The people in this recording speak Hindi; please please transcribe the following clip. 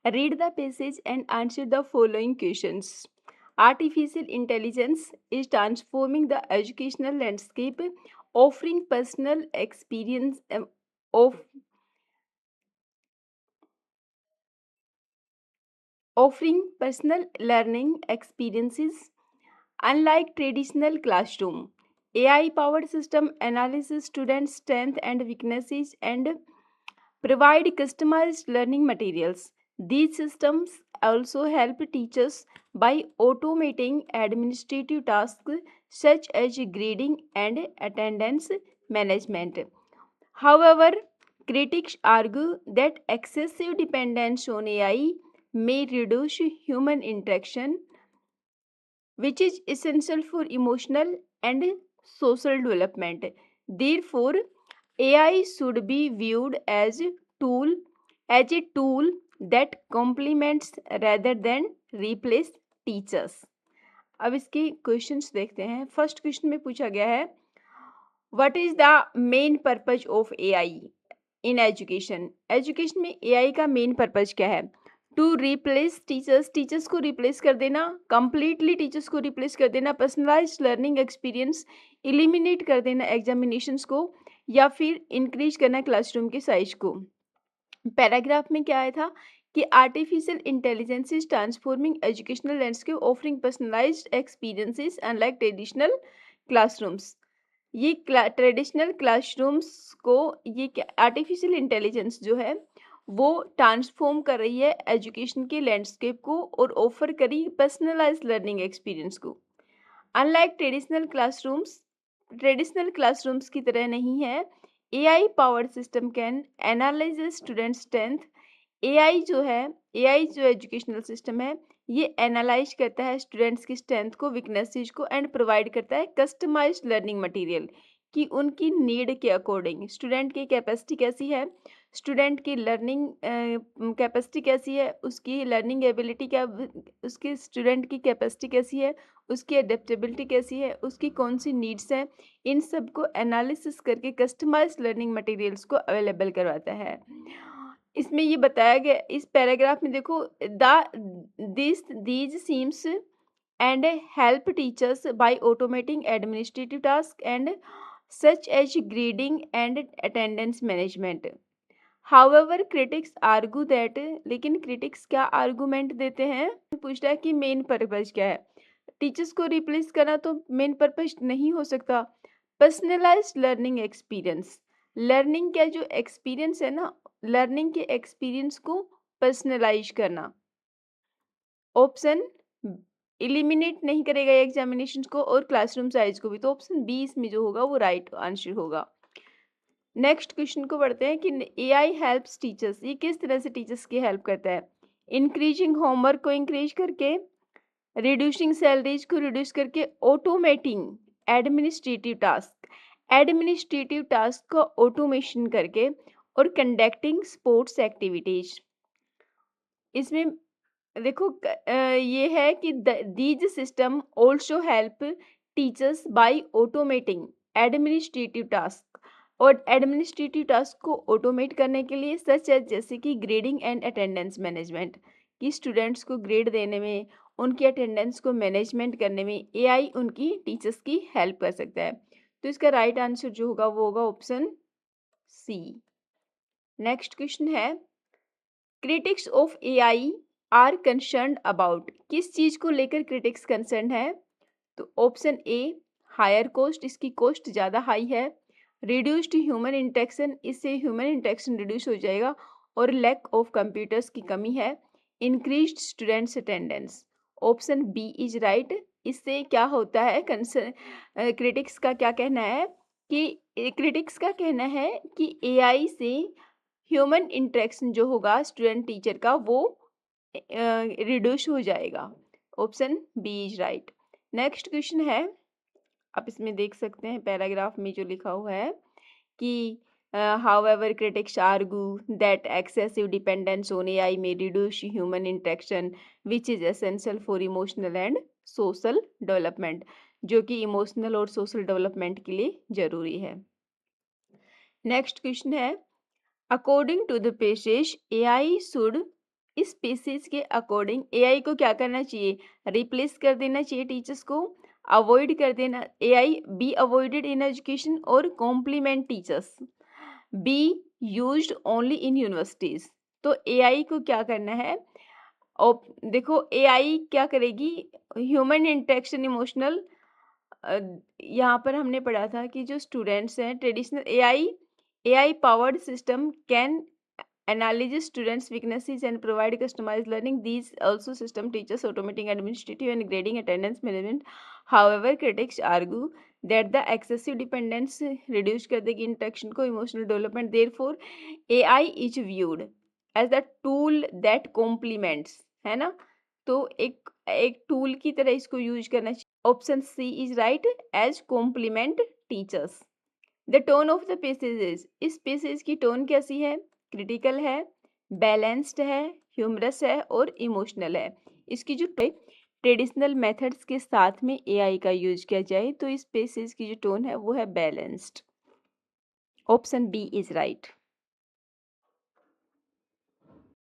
Read the passage and answer the following questions. Artificial intelligence is transforming the educational landscape, offering personal experience of offering personal learning experiences unlike traditional classroom. AI powered system analyzes students' strengths and weaknesses and provide customized learning materials. These systems also help teachers by automating administrative tasks such as grading and attendance management. However, critics argue that excessive dependence on AI may reduce human interaction, which is essential for emotional and social development. Therefore, AI should be viewed tool as a tool that complements rather than replace teachers. अब इसके क्वेश्चंस देखते हैं. फर्स्ट क्वेश्चन में पूछा गया है, what is the main purpose of AI in education. Education में एआई का मेन पर्पज क्या है? टू रिप्लेस टीचर्स, टीचर्स को रिप्लेस कर देना, कंप्लीटली टीचर्स को रिप्लेस कर देना, पर्सनलाइज लर्निंग एक्सपीरियंस इलिमिनेट कर देना एग्जामिनेशंस को, या फिर इंक्रीज करना क्लासरूम के साइज को. पैराग्राफ में क्या आया था कि artificial intelligence is transforming educational landscape offering personalised experiences unlike traditional classrooms. ये ट्रेडिशनल क्लासरूम्स को ये आर्टिफिशियल इंटेलिजेंस जो है वो ट्रांसफॉर्म कर रही है एजुकेशन के लैंडस्केप को और ऑफर करी पर्सनलाइज्ड लर्निंग एक्सपीरियंस को. अनलाइक ट्रेडिशनल क्लासरूम्स की तरह नहीं है. AI powered system can analyse student strength. AI जो एजुकेशनल सिस्टम है ये एनालाइज करता है स्टूडेंट्स की स्ट्रेंथ को, वीकनेसेस को, एंड प्रोवाइड करता है कस्टमाइज्ड लर्निंग मटेरियल कि उनकी नीड के अकॉर्डिंग स्टूडेंट की कैपेसिटी कैसी है, स्टूडेंट की लर्निंग कैपेसिटी कैसी है, उसकी लर्निंग एबिलिटी क्या, उसकी स्टूडेंट की कैपेसिटी कैसी है, उसकी अडेप्टेबिलिटी कैसी है, उसकी कौन सी नीड्स हैं, इन सब को एनालिसिस करके कस्टमाइज्ड लर्निंग मटेरियल्स को अवेलेबल करवाता है. इसमें ये बताया गया इस पैराग्राफ में, देखो, these seems and help teachers by automating administrative tasks and such as grading and attendance management. However, critics argue that, लेकिन critics क्या आर्गूमेंट देते हैं, पूछ रहा है कि मेन पर्पज क्या है. टीचर्स को रिप्लेस करना तो मेन पर्पज नहीं हो सकता. पर्सनलाइज्ड लर्निंग एक्सपीरियंस, लर्निंग का जो एक्सपीरियंस है ना, लर्निंग के एक्सपीरियंस को पर्सनलाइज करना. ऑप्शन इलिमिनेट नहीं करेगा एग्जामिनेशन को और क्लासरूम साइज को भी, तो ऑप्शन बी इसमें जो होगा वो राइट आंसर होगा. नेक्स्ट क्वेश्चन को पढ़ते हैं कि एआई हेल्प्स टीचर्स, ये किस तरह से टीचर्स की हेल्प करता है. इंक्रीजिंग होमवर्क को इंक्रीज करके, रिड्यूसिंग सैलरीज को रिड्यूस करके, ऑटोमेटिंग एडमिनिस्ट्रेटिव टास्क को ऑटोमेशन करके, और कंडक्टिंग स्पोर्ट्स एक्टिविटीज. इसमें देखो ये है कि these system also help teachers by automating administrative task, और एडमिनिस्ट्रेटिव टास्क को ऑटोमेट करने के लिए सच एज जैसे कि ग्रेडिंग एंड अटेंडेंस मैनेजमेंट, कि स्टूडेंट्स को ग्रेड देने में, उनकी अटेंडेंस को मैनेजमेंट करने में एआई उनकी टीचर्स की हेल्प कर सकता है. तो इसका राइट आंसर जो होगा वो होगा ऑप्शन सी. नेक्स्ट क्वेश्चन है, critics of AI are concern about, किस चीज को लेकर क्रिटिक्स कंसर्न है. तो ऑप्शन ए हायर कॉस्ट, इसकी कॉस्ट ज़्यादा हाई है. रिड्यूस्ड ह्यूमन इंटरेक्शन, इससे ह्यूमन इंटरेक्शन रिड्यूस हो जाएगा. और लैक ऑफ कंप्यूटर्स की कमी है. Increased students attendance, option B is right. इससे क्या होता है, क्रिटिक्स का क्या कहना है कि एआई से ह्यूमन इंटरेक्शन जो होगा स्टूडेंट टीचर का वो रिड्यूस हो जाएगा. Option B is right. Next question है, आप इसमें देख सकते हैं पैराग्राफ में जो लिखा हुआ है कि however critics argue that excessive dependence on AI may reduce human interaction which is essential for emotional and social development, जो कि इमोशनल और सोशल डेवलपमेंट के लिए जरूरी है. नेक्स्ट क्वेश्चन है, According to the passage, AI should इस स्पीसीज के अकॉर्डिंग एआई को क्या करना चाहिए, रिप्लेस कर देना चाहिए टीचर्स को, अवॉइड कर देना, AI be avoided in education और complement teachers, be used only in universities. तो एआई को क्या करना है, और देखो एआई क्या करेगी, ह्यूमन इंटरेक्शन इमोशनल, यहाँ पर हमने पढ़ा था कि जो स्टूडेंट्स हैं traditional AI powered system can analyze students weaknesses and provide customized learning. These also system teachers automating administrative and grading attendance management. However, critics argue that the excessive dependence reduce कर देगी interaction को, emotional development. Therefore AI is viewed as the tool that complements, है ना, तो एक एक टूल की तरह इसको यूज करना चाहिए। Option C is right, as complement teachers. The tone of the passage is, इस पेसेज की टोन कैसी है, क्रिटिकल है, बैलेंस्ड है, ह्यूमरस है और इमोशनल है। इसकी जो ट्रेडिशनल मेथड्स के साथ में एआई का यूज किया जाए तो इस पेसेज की जो टोन है वो है balanced. Option B is right.